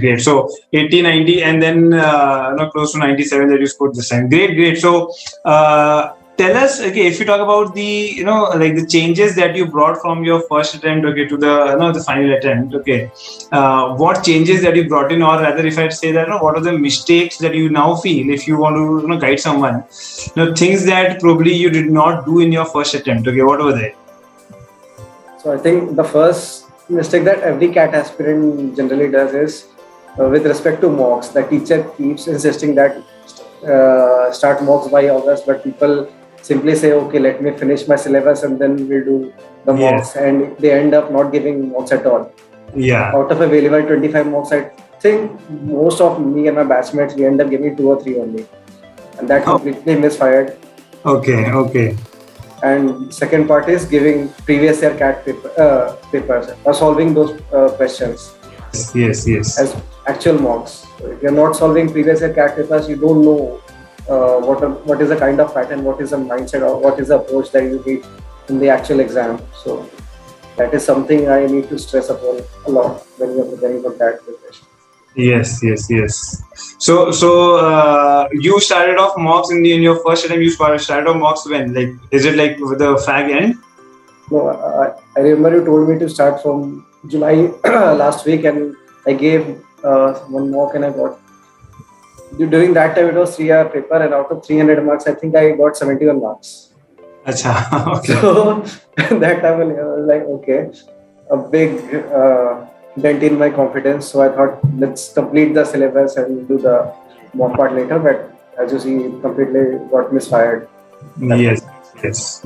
great. So 80, 90, and then close to 97 that you scored this time. Great. So tell us, okay, if you talk about the like the changes that you brought from your first attempt, okay, to the the final attempt, okay, what changes that you brought in, or rather, if I say that, what are the mistakes that you now feel if you want to guide someone, things that probably you did not do in your first attempt, okay, what were they? So I think the first mistake that every CAT aspirant generally does is with respect to mocks. The teacher keeps insisting that start mocks by August, but people simply say, okay, let me finish my syllabus and then we'll do the mocks, and they end up not giving mocks at all. Yeah. Out of available 25 mocks, I think most of me and my batchmates, we end up giving 2 or 3 only, and that completely misfired. Okay. And second part is giving previous year CAT papers or solving those questions. Yes. As actual mocks. So if you're not solving previous year CAT papers, you don't know what is the kind of pattern, what is the mindset, or what is the approach that you need in the actual exam. So that is something I need to stress upon a lot when you're preparing for CAT preparation. Yes. So you started off mocks in your first attempt. You started off mocks when? Like, is it like with the fag end? No, I remember you told me to start from July last week, and I gave one mock and I got. During that time, it was 3-hour paper, and out of 300 marks, I think I got 71 marks. Achha, okay. So that time I was like, okay, a big dent in my confidence. So I thought, let's complete the syllabus and do the mock part later. But as you see, it completely got misfired. Yes.